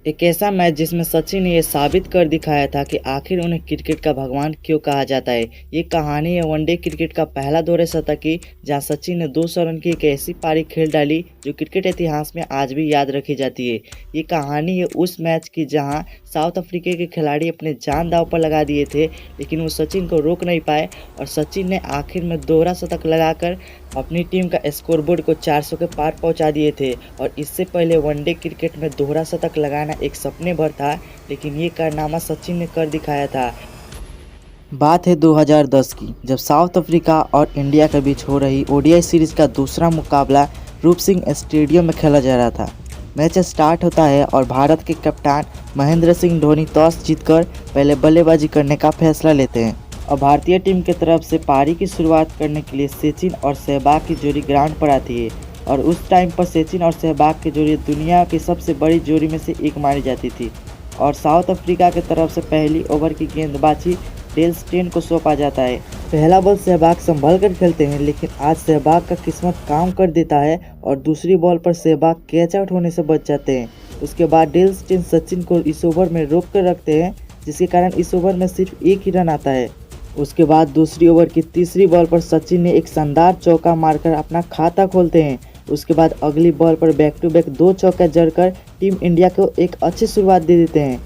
एक ऐसा मैच जिसमें सचिन ने ये साबित कर दिखाया था कि आखिर उन्हें क्रिकेट का भगवान क्यों कहा जाता है। ये कहानी है वनडे क्रिकेट का पहला दौरे सतह की, जहां सचिन ने 200 रन की एक ऐसी पारी खेल डाली जो क्रिकेट इतिहास में आज भी याद रखी जाती है। ये कहानी है उस मैच की जहां साउथ अफ्रीका के खिलाड़ी अपने जान दांव पर लगा दिए थे, लेकिन वो सचिन को रोक नहीं पाए और सचिन ने आखिर में दोहरा शतक लगाकर अपनी टीम का स्कोरबोर्ड को 400 के पार पहुंचा दिए थे। और इससे पहले वनडे क्रिकेट में दोहरा शतक लगाना एक सपने भर था, लेकिन ये कारनामा सचिन ने कर दिखाया था। बात है 2010 की, जब साउथ अफ्रीका और इंडिया के बीच हो रही ओडीआई सीरीज का दूसरा मुकाबला रूप सिंह स्टेडियम में खेला जा रहा था। मैच स्टार्ट होता है और भारत के कप्तान महेंद्र सिंह धोनी टॉस जीतकर पहले बल्लेबाजी करने का फैसला लेते हैं और भारतीय टीम की तरफ से पारी की शुरुआत करने के लिए सचिन और सहवाग की जोड़ी ग्राउंड पर आती है। और उस टाइम पर सचिन और सहवाग की जोड़ी दुनिया की सबसे बड़ी जोड़ी में से एक मानी जाती थी। और साउथ अफ्रीका की तरफ से पहली ओवर की गेंदबाजी डेल स्टेन को सौंपा जाता है। पहला बॉल सहवाग संभल कर खेलते हैं, लेकिन आज सहवाग का किस्मत काम कर देता है और दूसरी बॉल पर सहवाग कैच आउट होने से बच जाते हैं। उसके बाद डेल स्टेन सचिन को इस ओवर में रोक कर रखते हैं, जिसके कारण इस ओवर में सिर्फ एक ही रन आता है। उसके बाद दूसरी ओवर की तीसरी बॉल पर सचिन ने एक शानदार चौका मारकर अपना खाता खोलते हैं। उसके बाद अगली बॉल पर बैक टू बैक 2 चौका जड़कर टीम इंडिया को एक अच्छी शुरुआत दे देते हैं।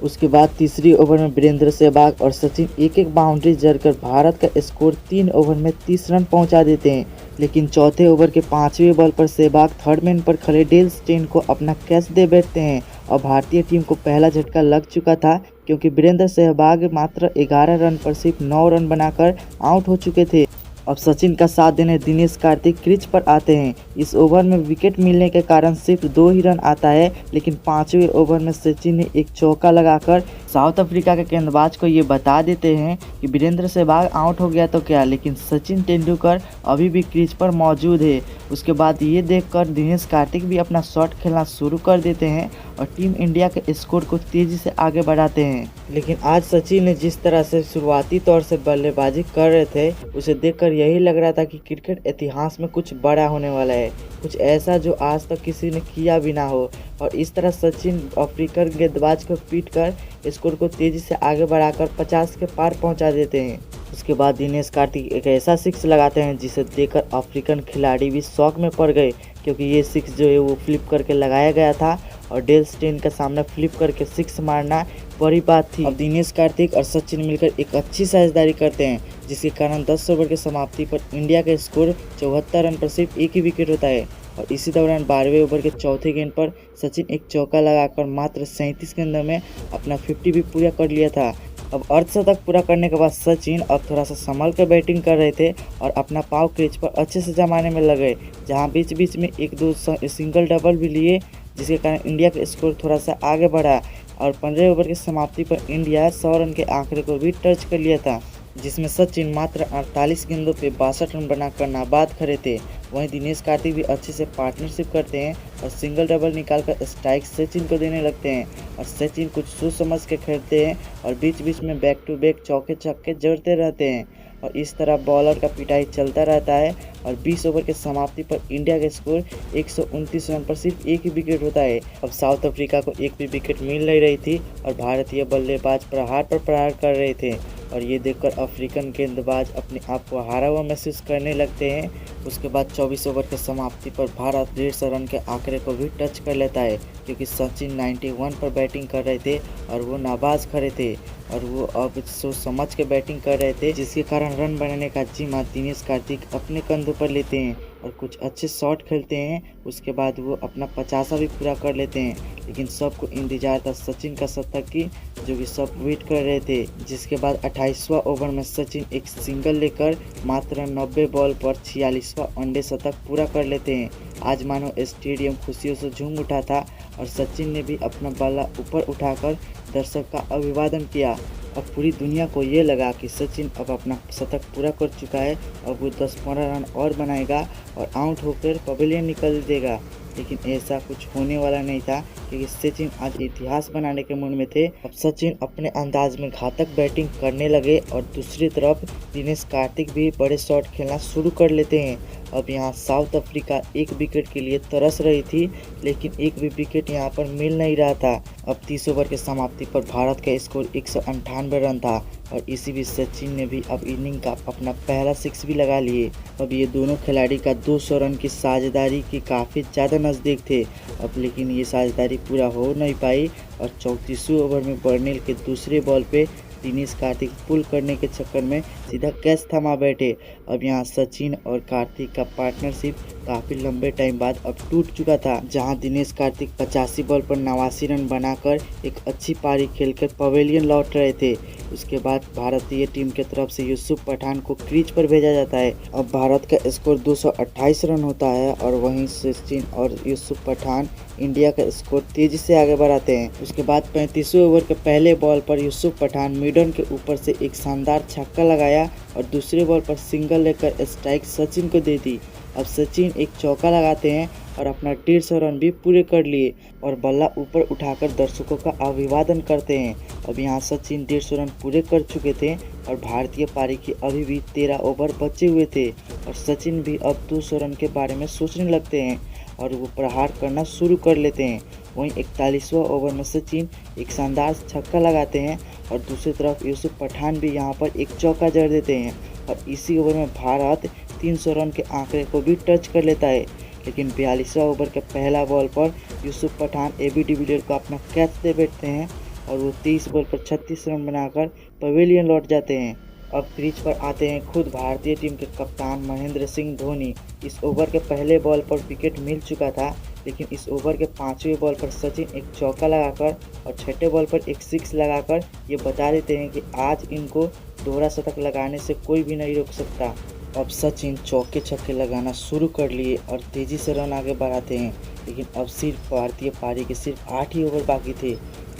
उसके बाद तीसरी ओवर में वीरेंद्र सहवाग और सचिन एक एक बाउंड्री जड़कर भारत का स्कोर 3 ओवर में 30 रन पहुंचा देते हैं। लेकिन चौथे ओवर के 5वें बॉल पर सहवाग थर्ड मैन पर खड़े डेल स्टेन को अपना कैच दे बैठते हैं और भारतीय टीम को पहला झटका लग चुका था, क्योंकि वीरेंद्र सहवाग मात्र 11 रन पर सिर्फ 9 रन बनाकर आउट हो चुके थे। अब सचिन का साथ देने दिनेश कार्तिक क्रीज पर आते हैं। इस ओवर में विकेट मिलने के कारण सिर्फ 2 ही रन आता है, लेकिन 5वें ओवर में सचिन ने एक चौका लगाकर साउथ अफ्रीका के गेंदबाज को ये बता देते हैं कि वीरेंद्र सहवाग आउट हो गया तो क्या, लेकिन सचिन तेंदुलकर अभी भी क्रीज पर मौजूद है। उसके बाद ये देखकर दिनेश कार्तिक भी अपना शॉट खेलना शुरू कर देते हैं और टीम इंडिया के स्कोर को तेजी से आगे बढ़ाते हैं। लेकिन आज सचिन ने जिस तरह से शुरुआती तौर से बल्लेबाजी कर रहे थे, उसे देखकर यही लग रहा था कि क्रिकेट इतिहास में कुछ बड़ा होने वाला है, कुछ ऐसा जो आज तक किसी ने किया भी ना हो। और इस तरह सचिन अफ्रीकन गेंदबाज को पीट कर स्कोर को तेजी से आगे बढ़ाकर 50 के पार पहुंचा देते हैं। उसके बाद दिनेश कार्तिक एक ऐसा सिक्स लगाते हैं जिसे देखकर अफ्रीकन खिलाड़ी भी शॉक में पड़ गए, क्योंकि ये सिक्स जो है वो फ्लिप करके लगाया गया था और डेल स्टेन के सामने फ्लिप करके सिक्स मारना बड़ी बात थी। अब दिनेश कार्तिक और सचिन मिलकर एक अच्छी साझेदारी करते हैं, जिसके कारण 10 ओवर की समाप्ति पर इंडिया का स्कोर 74 रन पर सिर्फ एक ही विकेट होता है। और इसी दौरान 12वें ओवर के चौथे गेंद पर सचिन एक चौका लगाकर मात्र 37 गेंदों में अपना 50 भी पूरा कर लिया था। अब अर्धशतक पूरा करने के बाद सचिन अब थोड़ा सा संभल कर बैटिंग कर रहे थे और अपना पाव क्रीज पर अच्छे से जमाने में लगे, जहां बीच बीच में 1-2 सिंगल डबल भी लिए, जिसके कारण इंडिया का स्कोर थोड़ा सा आगे बढ़ा। और 15 ओवर की समाप्ति पर इंडिया 100 रन के आंकड़े को भी टच कर लिया था, जिसमें सचिन मात्र 48 गेंदों पे 62 रन बनाकर नाबाद खड़े थे। वहीं दिनेश कार्तिक भी अच्छे से पार्टनरशिप करते हैं और सिंगल डबल निकालकर स्ट्राइक सचिन को देने लगते हैं। और सचिन कुछ सोच समझ के खेलते हैं और बीच बीच में बैक टू बैक चौके छक्के जड़ते रहते हैं और इस तरह बॉलर का पिटाई चलता रहता है। और 20 ओवर के समाप्ति पर इंडिया का स्कोर 129 रन पर सिर्फ एक ही विकेट होता है। अब साउथ अफ्रीका को एक भी विकेट मिल नहीं रही थी और भारतीय बल्लेबाज प्रहार पर प्रहार कर रहे थे और ये देखकर अफ्रीकन गेंदबाज अपने आप को हारा हुआ महसूस करने लगते हैं। उसके बाद 24 ओवर के समाप्ति पर भारत 150 रन के आंकड़े को भी टच कर लेता है, क्योंकि सचिन 91 पर बैटिंग कर रहे थे और वो नाबाज खड़े थे और वो अब सोच समझ के बैटिंग कर रहे थे, जिसके कारण रन बनाने का जिम्मा दिनेश कार्तिक अपने कंधों पर लेते हैं और कुछ अच्छे शॉट खेलते हैं। उसके बाद वो अपना 50वां भी पूरा कर लेते हैं, लेकिन सबको इंतजार था सचिन का शतक की, जो कि सब वेट कर रहे थे। जिसके बाद 28वां ओवर में सचिन एक सिंगल लेकर मात्र 90 बॉल पर 46वां वनडे शतक पूरा कर लेते हैं। आज मानो स्टेडियम खुशियों से झूम उठा था और सचिन ने भी अपना बल्ला ऊपर उठाकर दर्शक का अभिवादन किया। अब पूरी दुनिया को ये लगा कि सचिन अब अपना शतक पूरा कर चुका है, अब वो 10-15 रन और बनाएगा और आउट होकर पवेलियन निकल देगा, लेकिन ऐसा कुछ होने वाला नहीं था, क्योंकि सचिन आज इतिहास बनाने के मूड में थे। अब सचिन अपने अंदाज में घातक बैटिंग करने लगे और दूसरी तरफ दिनेश कार्तिक भी बड़े शॉट खेलना शुरू कर लेते हैं। अब यहाँ साउथ अफ्रीका एक विकेट के लिए तरस रही थी, लेकिन एक भी विकेट यहाँ पर मिल नहीं रहा था। अब 30 ओवर के समाप्ति पर भारत का स्कोर 198 रन था और इसी बीच सचिन ने भी अब इनिंग का अपना पहला सिक्स भी लगा लिए। अब ये दोनों खिलाड़ी का 200 रन की साझेदारी के काफ़ी ज़्यादा नज़दीक थे। अब लेकिन ये साझेदारी पूरा हो नहीं पाई और 34वें ओवर में बर्नेल के दूसरे बॉल पे दिनेश कार्तिक पुल करने के चक्कर में सीधा कैच थमा बैठे। अब यहाँ सचिन और कार्तिक का पार्टनरशिप काफ़ी लंबे टाइम बाद अब टूट चुका था, जहां दिनेश कार्तिक 85 बॉल पर 89 रन बनाकर एक अच्छी पारी खेलकर पवेलियन लौट रहे थे। उसके बाद भारतीय टीम के तरफ से यूसुफ पठान को क्रीज पर भेजा जाता है। अब भारत का स्कोर 228 रन होता है और वहीं सचिन और यूसुफ पठान इंडिया का स्कोर तेजी से आगे बढ़ाते हैं। उसके बाद 35वें ओवर के पहले बॉल पर यूसुफ पठान मिडन के ऊपर से एक शानदार छक्का लगाया और दूसरे बॉल पर सिंगल लेकर स्ट्राइक सचिन को दे दी। अब सचिन एक चौका लगाते हैं और अपना 150 रन भी पूरे कर लिए और बल्ला ऊपर उठाकर दर्शकों का अभिवादन करते हैं। अब यहाँ सचिन 150 रन पूरे कर चुके थे और भारतीय पारी के अभी भी 13 ओवर बचे हुए थे और सचिन भी अब 200 रन के बारे में सोचने लगते हैं और वो प्रहार करना शुरू कर लेते हैं। वहीं 41वां ओवर में सचिन एक शानदार छक्का लगाते हैं और दूसरी तरफ यूसुफ पठान भी यहाँ पर एक चौका जड़ देते हैं और इसी ओवर में भारत 300 रन के आंकड़े को भी टच कर लेता है। लेकिन 42वां ओवर के पहला बॉल पर यूसुफ पठान एबी डिविलियर्स को अपना कैच दे बैठते हैं और वो 23 बॉल पर 36 रन बनाकर पवेलियन लौट जाते हैं। अब क्रीज पर आते हैं खुद भारतीय टीम के कप्तान महेंद्र सिंह धोनी। इस ओवर के पहले बॉल पर विकेट मिल चुका था, लेकिन इस ओवर के 5वें बॉल पर सचिन एक चौका लगाकर और 6ठे बॉल पर एक सिक्स लगाकर ये बता देते हैं कि आज इनको दोहरा शतक लगाने से कोई भी नहीं रोक सकता। अब सचिन चौके छक्के लगाना शुरू कर लिए और तेज़ी से रन आगे बढ़ाते हैं, लेकिन अब सिर्फ भारतीय पारी के सिर्फ 8 ही ओवर बाकी थे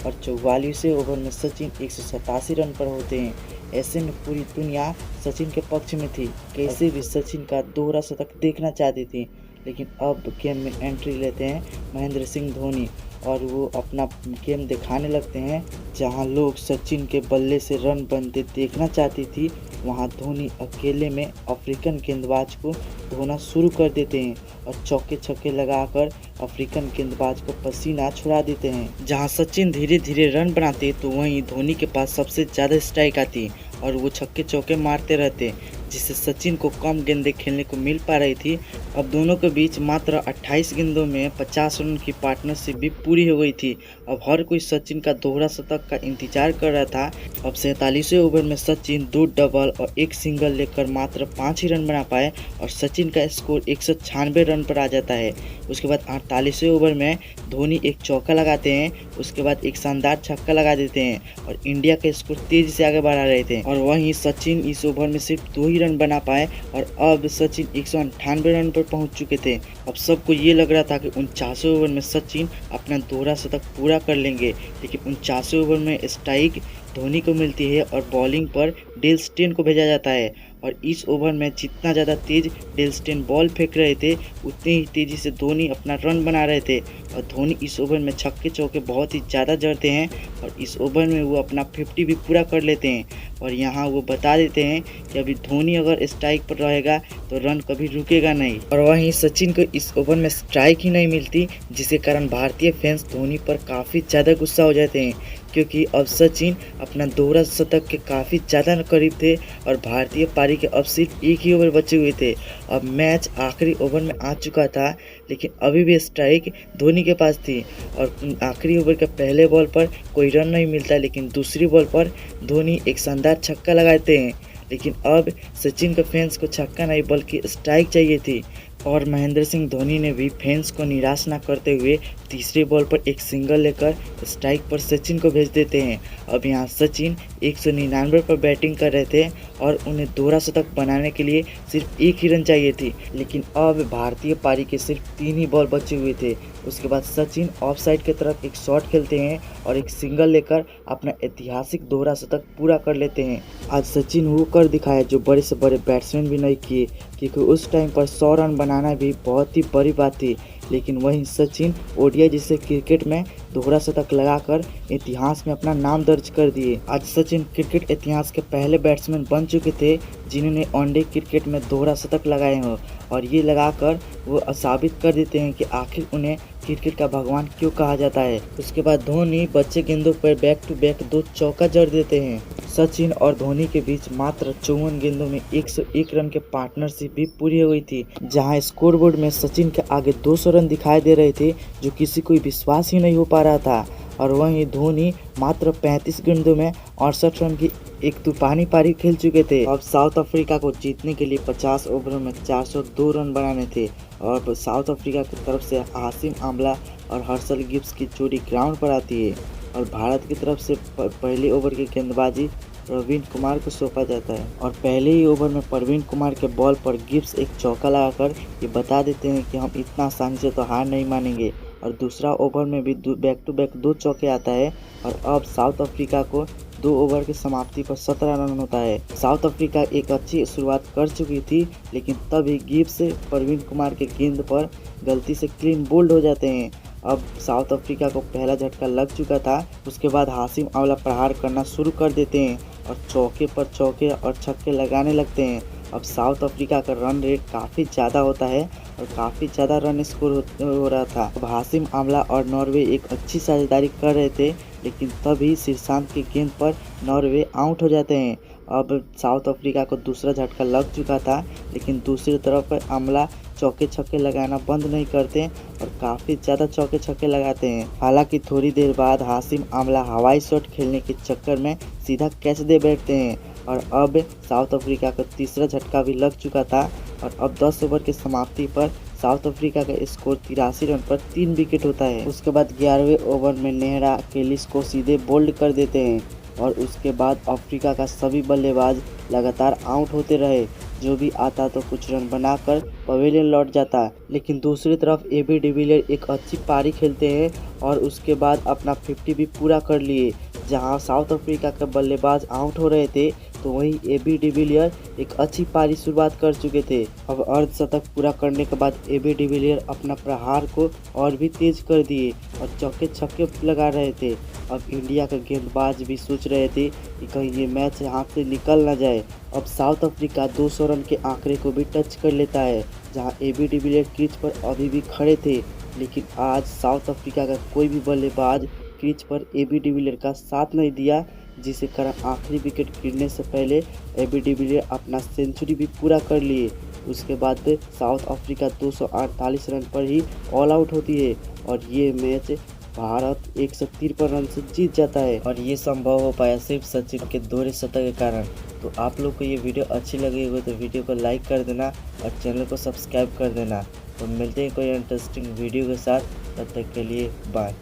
और 44वें ओवर में सचिन 187 रन पर होते हैं। ऐसे में पूरी दुनिया सचिन के पक्ष में थी, कैसे भी सचिन का दोहरा शतक देखना चाहती थी। लेकिन अब गेम में एंट्री लेते हैं महेंद्र सिंह धोनी और वो अपना गेम दिखाने लगते हैं। जहां लोग सचिन के बल्ले से रन बनते देखना चाहती थी, वहां धोनी अकेले में अफ्रीकन गेंदबाज को धोना शुरू कर देते हैं और चौके छक्के लगाकर अफ्रीकन गेंदबाज को पसीना छुड़ा देते हैं। जहां सचिन धीरे धीरे रन बनाते तो वहीं धोनी के पास सबसे ज़्यादा स्ट्राइक आती और वो छक्के चौके मारते रहते, जिससे सचिन को कम गेंदें खेलने को मिल पा रही थी। अब दोनों के बीच मात्र 28 गेंदों में 50 रन की पार्टनरशिप भी पूरी हो गई थी। अब हर कोई सचिन का दोहरा शतक का इंतजार कर रहा था। अब 47वें ओवर में सचिन 2 डबल और 1 सिंगल लेकर मात्र 5 ही रन बना पाए और सचिन का स्कोर 196 रन पर आ जाता है। उसके बाद 48वें ओवर में धोनी एक चौका लगाते हैं, उसके बाद एक शानदार छक्का लगा देते हैं और इंडिया का स्कोर तेजी से आगे बढ़ा रहे थे। और वहीं सचिन इस ओवर में सिर्फ 2 ही रन बना पाए और अब सचिन 198 रन पर पहुंच चुके थे। अब सबको ये लग रहा था कि 49वें ओवर में सचिन अपना दोहरा शतक पूरा कर लेंगे, लेकिन 49वें ओवर में स्ट्राइक धोनी को मिलती है और बॉलिंग पर डेल स्टेन को भेजा जाता है और इस ओवर में जितना ज़्यादा तेज डेल स्टेन बॉल फेंक रहे थे, उतनी ही तेज़ी से धोनी अपना रन बना रहे थे और धोनी इस ओवर में छक्के चौके बहुत ही ज़्यादा जड़ते हैं और इस ओवर में वो अपना 50 भी पूरा कर लेते हैं। और यहाँ वो बता देते हैं कि अभी धोनी अगर स्ट्राइक पर रहेगा तो रन कभी रुकेगा नहीं। और वहीं सचिन को इस ओवर में स्ट्राइक ही नहीं मिलती, जिसके कारण भारतीय फैंस धोनी पर काफ़ी ज़्यादा गुस्सा हो जाते हैं, क्योंकि अब सचिन अपना दोहरा शतक के काफ़ी ज़्यादा करीब थे और भारतीय पारी के अब सिर्फ 1 ही ओवर बचे हुए थे। अब मैच आखिरी ओवर में आ चुका था, लेकिन अभी भी स्ट्राइक धोनी के पास थी और आखिरी ओवर के पहले बॉल पर कोई रन नहीं मिलता, लेकिन दूसरी बॉल पर धोनी एक शानदार छक्का लगाते हैं। लेकिन अब सचिन के फैंस को छक्का नहीं बल्कि स्ट्राइक चाहिए थी और महेंद्र सिंह धोनी ने भी फैंस को निराश न करते हुए तीसरे बॉल पर एक सिंगल लेकर स्ट्राइक पर सचिन को भेज देते हैं। अब यहाँ सचिन 199 पर बैटिंग कर रहे थे और उन्हें दोहरा शतक बनाने के लिए सिर्फ 1 ही रन चाहिए थी, लेकिन अब भारतीय पारी के सिर्फ 3 ही बॉल बचे हुए थे। उसके बाद सचिन ऑफ साइड की तरफ एक शॉट खेलते हैं और एक सिंगल लेकर अपना ऐतिहासिक दोहरा शतक पूरा कर लेते हैं। आज सचिन वो कर दिखाया जो बड़े से बड़े बैट्समैन भी नहीं किए, क्योंकि उस टाइम पर 100 रन बनाना भी बहुत ही बड़ी बात थी। लेकिन वहीं सचिन ओडीआई जैसे क्रिकेट में दोहरा शतक लगाकर इतिहास में अपना नाम दर्ज कर दिए। आज सचिन क्रिकेट इतिहास के पहले बैट्समैन बन चुके थे जिन्होंने वनडे क्रिकेट में दोहरा शतक लगाए हों, और ये लगाकर वो साबित कर देते हैं कि आखिर उन्हें क्रिकेट का भगवान क्यों कहा जाता है। उसके बाद धोनी बच्चे गेंदों पर बैक टू बैक 2 चौका जड़ देते हैं। सचिन और धोनी के बीच मात्र 54 गेंदों में 101 रन के पार्टनरशिप भी पूरी हो गई थी, जहां स्कोरबोर्ड में सचिन के आगे 200 रन दिखाई दे रहे थे, जो किसी को विश्वास ही नहीं हो पा रहा था। और वहीं धोनी मात्र 35 गेंदों में 68 रन की एक तूफानी पारी खेल चुके थे। अब साउथ अफ्रीका को जीतने के लिए 50 ओवरों में 402 रन बनाने थे, और साउथ अफ्रीका की तरफ से हाशिम आमला और हर्षल गिब्स की जोड़ी ग्राउंड पर आती है, और भारत की तरफ से पहले ओवर की गेंदबाजी प्रवीण कुमार को सौंपा जाता है। और पहले ही ओवर में प्रवीण कुमार के बॉल पर गिब्स एक चौका लगाकर ये बता देते हैं कि हम इतना आसानी से तो हार नहीं मानेंगे। और दूसरा ओवर में भी बैक टू बैक 2 चौके आता है, और अब साउथ अफ्रीका को 2 ओवर की समाप्ति पर 17 रन होता है। साउथ अफ्रीका एक अच्छी शुरुआत कर चुकी थी, लेकिन तभी गिब्स प्रवीण कुमार के गेंद पर गलती से क्लीन बोल्ड हो जाते हैं। अब साउथ अफ्रीका को पहला झटका लग चुका था। उसके बाद हाशिम आमला प्रहार करना शुरू कर देते हैं और चौके पर चौके और छक्के लगाने लगते हैं। अब साउथ अफ्रीका का रन रेट काफ़ी ज़्यादा होता है और काफ़ी ज़्यादा रन स्कोर हो रहा था। अब हाशिम आमला और नॉर्वे एक अच्छी साझेदारी कर रहे थे, लेकिन तभी शीर्षांत की गेंद पर नॉर्वे आउट हो जाते हैं। अब साउथ अफ्रीका को दूसरा झटका लग चुका था, लेकिन दूसरी तरफ आमला चौके छक्के लगाना बंद नहीं करते और काफ़ी ज़्यादा चौके छक्के लगाते हैं। हालांकि थोड़ी देर बाद हाशिम आमला हवाई शॉट खेलने के चक्कर में सीधा कैच दे बैठते हैं, और अब साउथ अफ्रीका का तीसरा झटका भी लग चुका था। और अब 10 ओवर की समाप्ति पर साउथ अफ्रीका का स्कोर 83 रन पर 3 विकेट होता है। उसके बाद 11वें ओवर में नेहरा केलिस को सीधे बोल्ड कर देते हैं, और उसके बाद अफ्रीका का सभी बल्लेबाज लगातार आउट होते रहे। जो भी आता तो कुछ रन बनाकर पवेलियन लौट जाता, लेकिन दूसरी तरफ एबी डिविलियर एक अच्छी पारी खेलते हैं और उसके बाद अपना 50 भी पूरा कर लिए। जहां साउथ अफ्रीका के बल्लेबाज आउट हो रहे थे, तो वहीं एबी डिविलियर एक अच्छी पारी शुरुआत कर चुके थे। अब अर्धशतक पूरा करने के बाद एबी डिविलियर अपना प्रहार को और भी तेज कर दिए और चौके छक्के लगा रहे थे। अब इंडिया के गेंदबाज भी सोच रहे थे कि कहीं ये मैच हाथ से निकल ना जाए। अब साउथ अफ्रीका 200 रन के आंकड़े को भी टच कर लेता है, जहां एबी डिविलियर क्रीज पर अभी भी खड़े थे, लेकिन आज साउथ अफ्रीका का कोई भी बल्लेबाज क्रीज पर एबी डिविलियर का साथ नहीं दिया, जिसके कारण आखिरी विकेट गिरने से पहले एबी डिविलियर अपना सेंचुरी भी पूरा कर लिए। उसके बाद साउथ अफ्रीका 248 रन पर ही ऑल आउट होती है और ये मैच भारत 153 रन से जीत जाता है, और ये संभव हो पाया सिर्फ सचिन के दोहरे शतक के कारण। तो आप लोग को ये वीडियो अच्छी लगी हो तो वीडियो को लाइक कर देना और चैनल को सब्सक्राइब कर देना। तो मिलते हैं कोई इंटरेस्टिंग वीडियो के साथ, तब तक के लिए बाय।